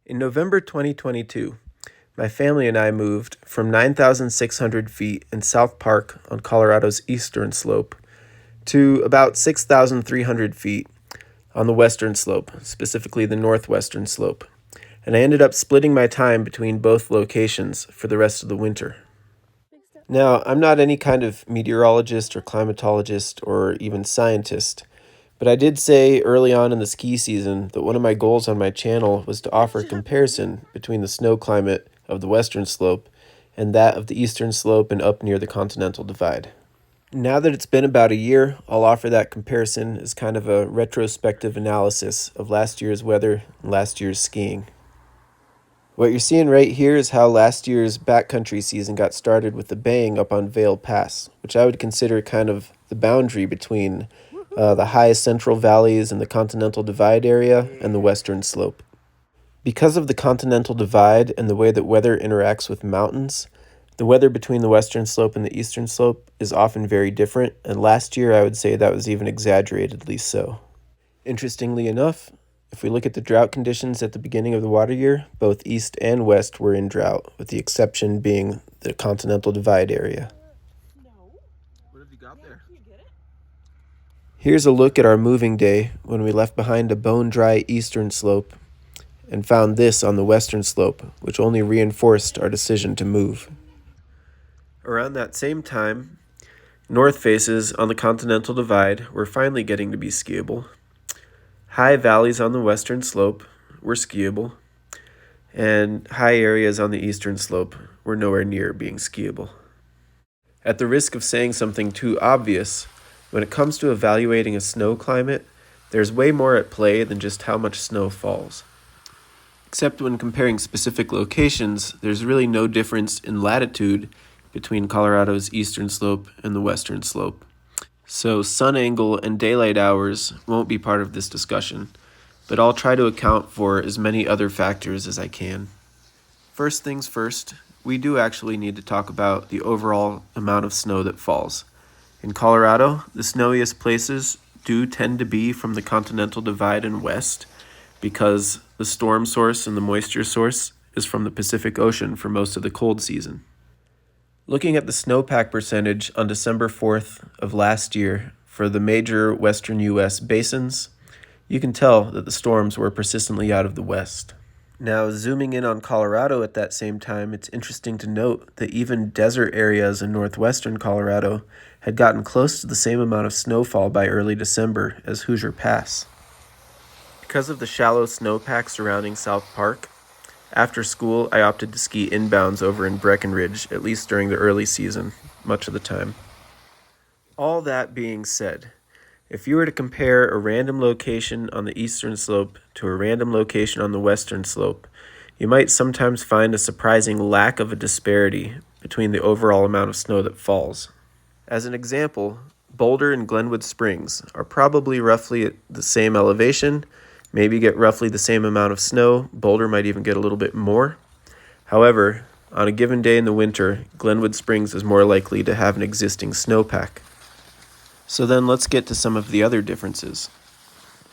In November 2022, my family and I moved from 9,600 feet in South Park on Colorado's eastern slope to about 6,300 feet on the western slope, specifically the northwestern slope, and I ended up splitting my time between both locations for the rest of the winter. Now, I'm not any kind of meteorologist or climatologist or even scientist, but I did say early on in the ski season that one of my goals on my channel was to offer a comparison between the snow climate of the western slope and that of the eastern slope and up near the Continental Divide. Now that it's been about a year, I'll offer that comparison as kind of a retrospective analysis of last year's weather and last year's skiing. What you're seeing right here is how last year's backcountry season got started with a bang up on Vail Pass, which I would consider kind of the boundary between the high central valleys in the Continental Divide area and the western slope. Because of the Continental Divide and the way that weather interacts with mountains, the weather between the western slope and the eastern slope is often very different, and last year I would say that was even exaggeratedly so. Interestingly enough, if we look at the drought conditions at the beginning of the water year, both east and west were in drought, with the exception being the Continental Divide area. What have you got there? Here's a look at our moving day when we left behind a bone-dry eastern slope and found this on the western slope, which only reinforced our decision to move. Around that same time, north faces on the Continental Divide were finally getting to be skiable. High valleys on the western slope were skiable, and high areas on the eastern slope were nowhere near being skiable. At the risk of saying something too obvious, when it comes to evaluating a snow climate, there's way more at play than just how much snow falls. Except when comparing specific locations, there's really no difference in latitude between Colorado's eastern slope and the western slope. So sun angle and daylight hours won't be part of this discussion, but I'll try to account for as many other factors as I can. First things first, we do actually need to talk about the overall amount of snow that falls. In Colorado, the snowiest places do tend to be from the Continental Divide and west, because the storm source and the moisture source is from the Pacific Ocean for most of the cold season. Looking at the snowpack percentage on December 4th of last year for the major western U.S. basins, you can tell that the storms were persistently out of the west. Now, zooming in on Colorado at that same time, it's interesting to note that even desert areas in northwestern Colorado had gotten close to the same amount of snowfall by early December as Hoosier Pass. Because of the shallow snowpack surrounding South Park, after school, I opted to ski inbounds over in Breckenridge, at least during the early season, much of the time. All that being said, if you were to compare a random location on the eastern slope to a random location on the western slope, you might sometimes find a surprising lack of a disparity between the overall amount of snow that falls. As an example, Boulder and Glenwood Springs are probably roughly at the same elevation, maybe get roughly the same amount of snow. Boulder might even get a little bit more. However, on a given day in the winter, Glenwood Springs is more likely to have an existing snowpack. So then let's get to some of the other differences.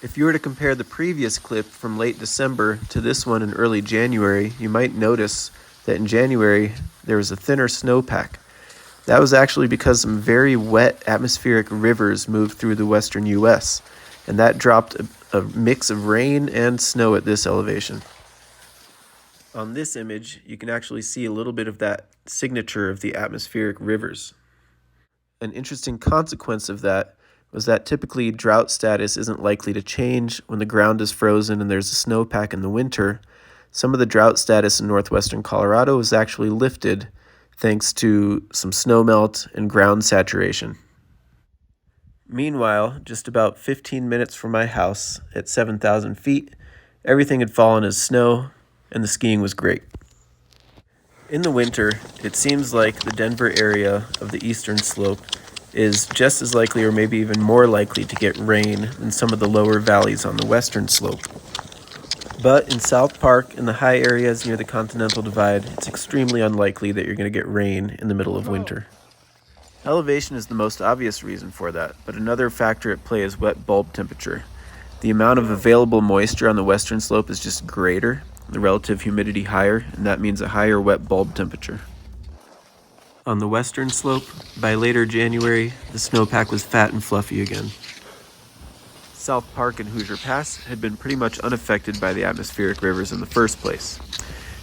If you were to compare the previous clip from late December to this one in early January, you might notice that in January there was a thinner snowpack. That was actually because some very wet atmospheric rivers moved through the western U.S., and that dropped a mix of rain and snow at this elevation. On this image, you can actually see a little bit of that signature of the atmospheric rivers. An interesting consequence of that was that typically drought status isn't likely to change when the ground is frozen and there's a snowpack in the winter. Some of the drought status in northwestern Colorado was actually lifted thanks to some snowmelt and ground saturation. Meanwhile, just about 15 minutes from my house at 7,000 feet, everything had fallen as snow and the skiing was great. In the winter, it seems like the Denver area of the eastern slope is just as likely or maybe even more likely to get rain than some of the lower valleys on the western slope. But in South Park and the high areas near the Continental Divide, it's extremely unlikely that you're going to get rain in the middle of winter. Elevation is the most obvious reason for that, but another factor at play is wet bulb temperature. The amount of available moisture on the western slope is just greater, the relative humidity higher, and that means a higher wet bulb temperature. On the western slope, by later January, the snowpack was fat and fluffy again. South Park and Hoosier Pass had been pretty much unaffected by the atmospheric rivers in the first place.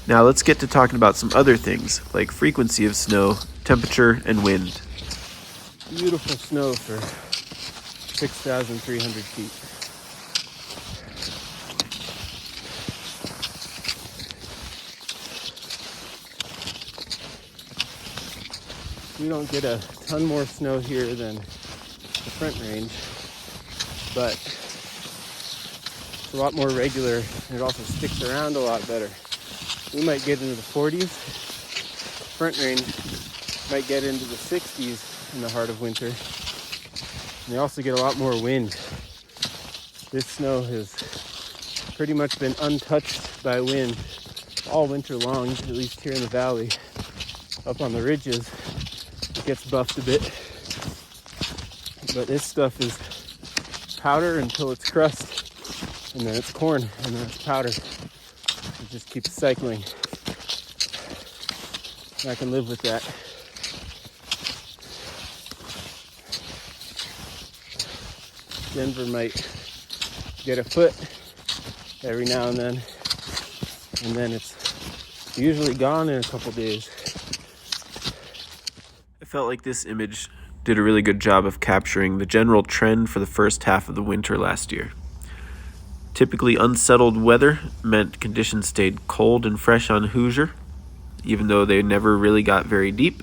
Now let's get to talking about some other things, like frequency of snow, temperature, and wind. Beautiful snow for 6,300 feet. We don't get a ton more snow here than the Front Range, but it's a lot more regular, and it also sticks around a lot better. We might get into the 40s. Front Range might get into the 60s in the heart of winter. And they also get a lot more wind. This snow has pretty much been untouched by wind all winter long, at least here in the valley. Up on the ridges, it gets buffed a bit. But this stuff is powder until it's crust, and then it's corn, and then it's powder. It just keeps cycling. I can live with that. Denver might get a foot every now and then it's usually gone in a couple days. I felt like this image did a really good job of capturing the general trend for the first half of the winter last year. Typically unsettled weather meant conditions stayed cold and fresh on Hoosier, even though they never really got very deep.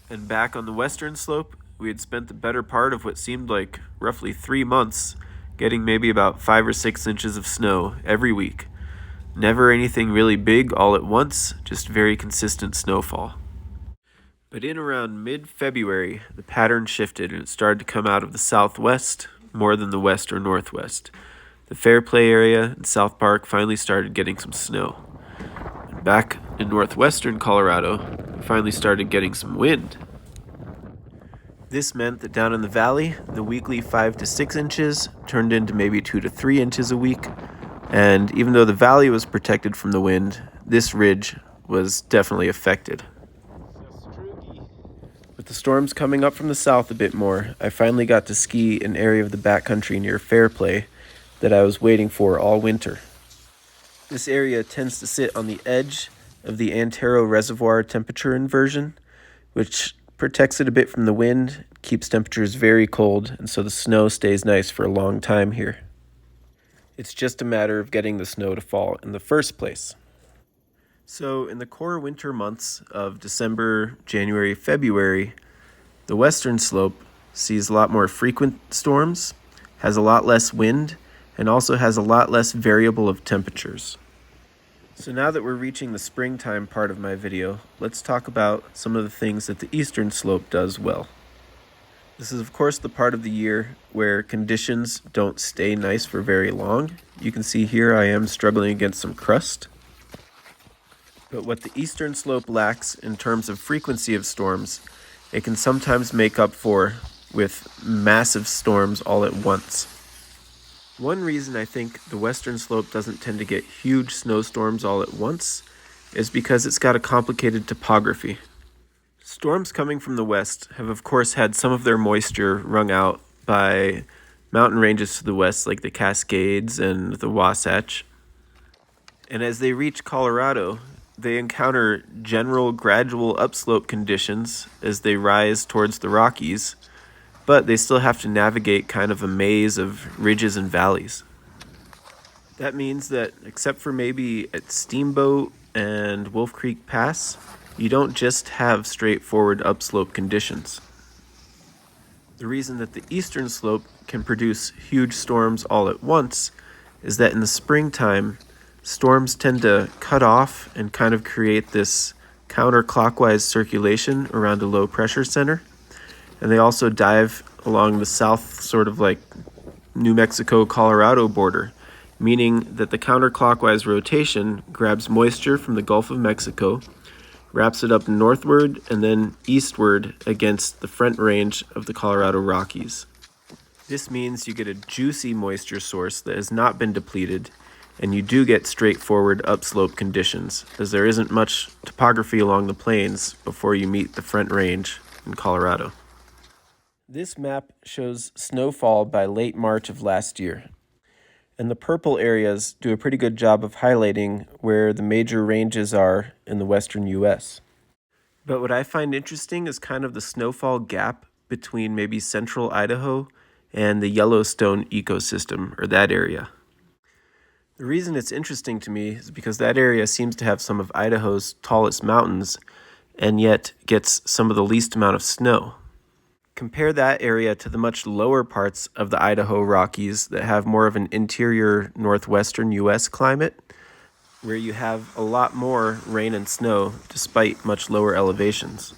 And back on the western slope, we had spent the better part of what seemed like roughly 3 months getting maybe about 5 or 6 inches of snow every week. Never anything really big all at once, just very consistent snowfall. But in around mid-February, the pattern shifted and it started to come out of the southwest more than the west or northwest. The Fairplay area and South Park finally started getting some snow. And back in northwestern Colorado, we finally started getting some wind. This meant that down in the valley, the weekly 5 to 6 inches turned into maybe 2 to 3 inches a week. And even though the valley was protected from the wind, this ridge was definitely affected. With the storms coming up from the south a bit more, I finally got to ski an area of the backcountry near Fairplay that I was waiting for all winter. This area tends to sit on the edge of the Antero Reservoir temperature inversion, which protects it a bit from the wind, keeps temperatures very cold, and so the snow stays nice for a long time here. It's just a matter of getting the snow to fall in the first place. So in the core winter months of December, January, February, the western slope sees a lot more frequent storms, has a lot less wind, and also has a lot less variable of temperatures. So now that we're reaching the springtime part of my video, let's talk about some of the things that the eastern slope does well. This is of course the part of the year where conditions don't stay nice for very long. You can see here I am struggling against some crust. But what the eastern slope lacks in terms of frequency of storms, it can sometimes make up for with massive storms all at once. One reason I think the western slope doesn't tend to get huge snowstorms all at once is because it's got a complicated topography. Storms coming from the west have of course had some of their moisture wrung out by mountain ranges to the west like the Cascades and the Wasatch. And as they reach Colorado, they encounter general gradual upslope conditions as they rise towards the Rockies, but they still have to navigate kind of a maze of ridges and valleys. That means that, except for maybe at Steamboat and Wolf Creek Pass, you don't just have straightforward upslope conditions. The reason that the eastern slope can produce huge storms all at once is that in the springtime, storms tend to cut off and kind of create this counterclockwise circulation around a low pressure center. And they also dive along the south, sort of like New Mexico-Colorado border, meaning that the counterclockwise rotation grabs moisture from the Gulf of Mexico, wraps it up northward and then eastward against the Front Range of the Colorado Rockies. This means you get a juicy moisture source that has not been depleted, and you do get straightforward upslope conditions, as there isn't much topography along the plains before you meet the Front Range in Colorado. This map shows snowfall by late March of last year, and the purple areas do a pretty good job of highlighting where the major ranges are in the western U.S. But what I find interesting is kind of the snowfall gap between maybe central Idaho and the Yellowstone ecosystem, or that area. The reason it's interesting to me is because that area seems to have some of Idaho's tallest mountains, and yet gets some of the least amount of snow. Compare that area to the much lower parts of the Idaho Rockies that have more of an interior northwestern U.S. climate, where you have a lot more rain and snow despite much lower elevations.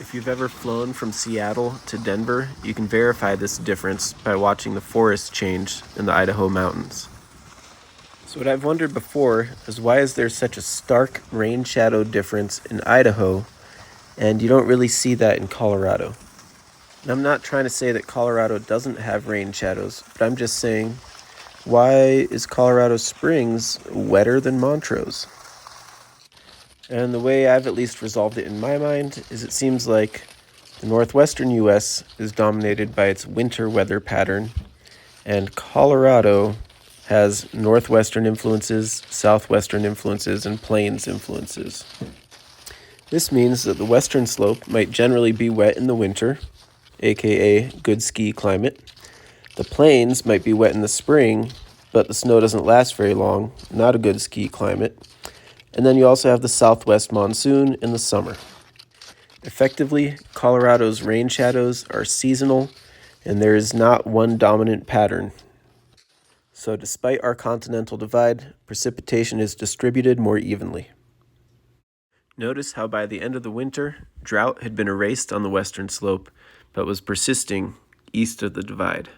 If you've ever flown from Seattle to Denver, you can verify this difference by watching the forest change in the Idaho mountains. So what I've wondered before is, why is there such a stark rain shadow difference in Idaho, and you don't really see that in Colorado? And I'm not trying to say that Colorado doesn't have rain shadows, but I'm just saying, why is Colorado Springs wetter than Montrose? And the way I've at least resolved it in my mind is, it seems like the northwestern U.S. is dominated by its winter weather pattern, and Colorado has northwestern influences, southwestern influences, and plains influences. This means that the western slope might generally be wet in the winter, aka good ski climate. The plains might be wet in the spring, but the snow doesn't last very long, not a good ski climate. And then you also have the southwest monsoon in the summer. Effectively, Colorado's rain shadows are seasonal, and there is not one dominant pattern. So despite our continental divide, precipitation is distributed more evenly. Notice how by the end of the winter, drought had been erased on the western slope, but was persisting east of the divide.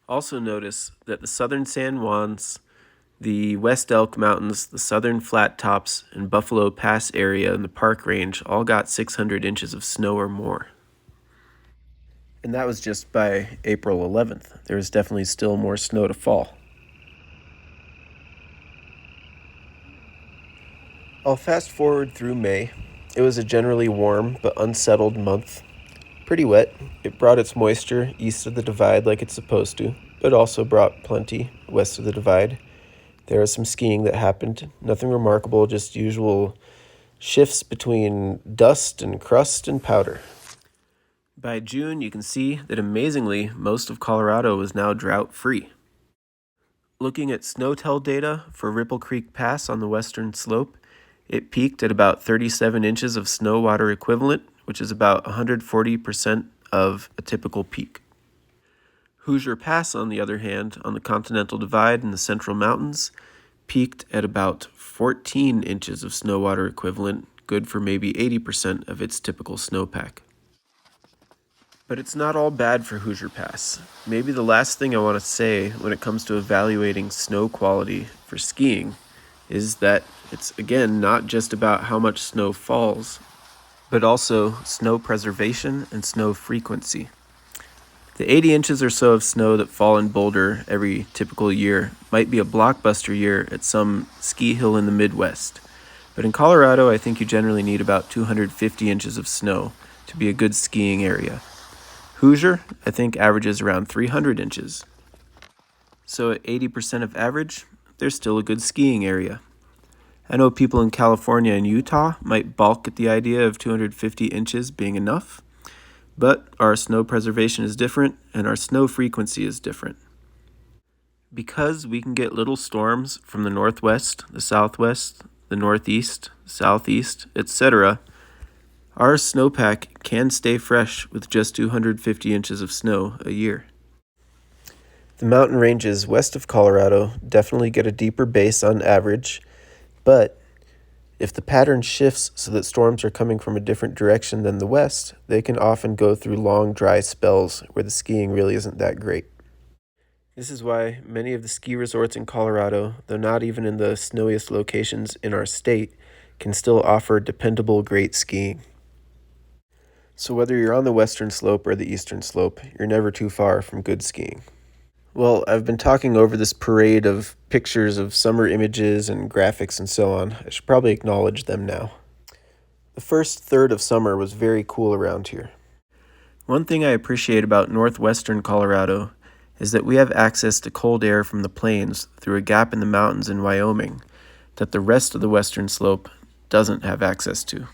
Also notice that the southern San Juans, the West Elk Mountains, the southern Flat Tops, and Buffalo Pass area in the Park Range all got 600 inches of snow or more. And that was just by April 11th. There was definitely still more snow to fall. I'll fast forward through May. It was a generally warm but unsettled month. Pretty wet. It brought its moisture east of the divide like it's supposed to, but also brought plenty west of the divide. There was some skiing that happened. Nothing remarkable, just usual shifts between dust and crust and powder. By June, you can see that amazingly, most of Colorado was now drought-free. Looking at SnowTel data for Ripple Creek Pass on the western slope, it peaked at about 37 inches of snow water equivalent, which is about 140% of a typical peak. Hoosier Pass, on the other hand, on the Continental Divide in the Central Mountains, peaked at about 14 inches of snow water equivalent, good for maybe 80% of its typical snowpack. But it's not all bad for Hoosier Pass. Maybe the last thing I want to say when it comes to evaluating snow quality for skiing is that it's, again, not just about how much snow falls, but also snow preservation and snow frequency. The 80 inches or so of snow that fall in Boulder every typical year might be a blockbuster year at some ski hill in the Midwest. But in Colorado, I think you generally need about 250 inches of snow to be a good skiing area. Hoosier, I think, averages around 300 inches. So at 80% of average, there's still a good skiing area. I know people in California and Utah might balk at the idea of 250 inches being enough, but our snow preservation is different and our snow frequency is different. Because we can get little storms from the northwest, the southwest, the northeast, southeast, etc., our snowpack can stay fresh with just 250 inches of snow a year. The mountain ranges west of Colorado definitely get a deeper base on average, but if the pattern shifts so that storms are coming from a different direction than the west, they can often go through long dry spells where the skiing really isn't that great. This is why many of the ski resorts in Colorado, though not even in the snowiest locations in our state, can still offer dependable great skiing. So whether you're on the western slope or the eastern slope, you're never too far from good skiing. Well, I've been talking over this parade of pictures of summer images and graphics and so on. I should probably acknowledge them now. The first third of summer was very cool around here. One thing I appreciate about northwestern Colorado is that we have access to cold air from the plains through a gap in the mountains in Wyoming that the rest of the western slope doesn't have access to.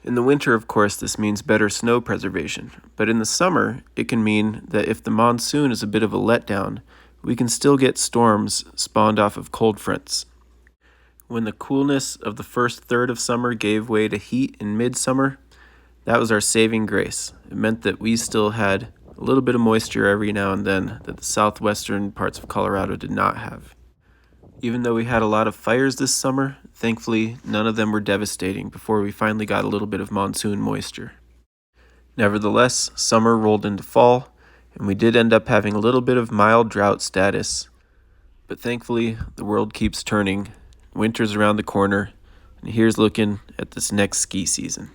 In the winter, of course, this means better snow preservation, but in the summer, it can mean that if the monsoon is a bit of a letdown, we can still get storms spawned off of cold fronts. When the coolness of the first third of summer gave way to heat in midsummer, that was our saving grace. It meant that we still had a little bit of moisture every now and then that the southwestern parts of Colorado did not have. Even though we had a lot of fires this summer, thankfully none of them were devastating before we finally got a little bit of monsoon moisture. Nevertheless, summer rolled into fall, and we did end up having a little bit of mild drought status. But thankfully, the world keeps turning, winter's around the corner, and here's looking at this next ski season.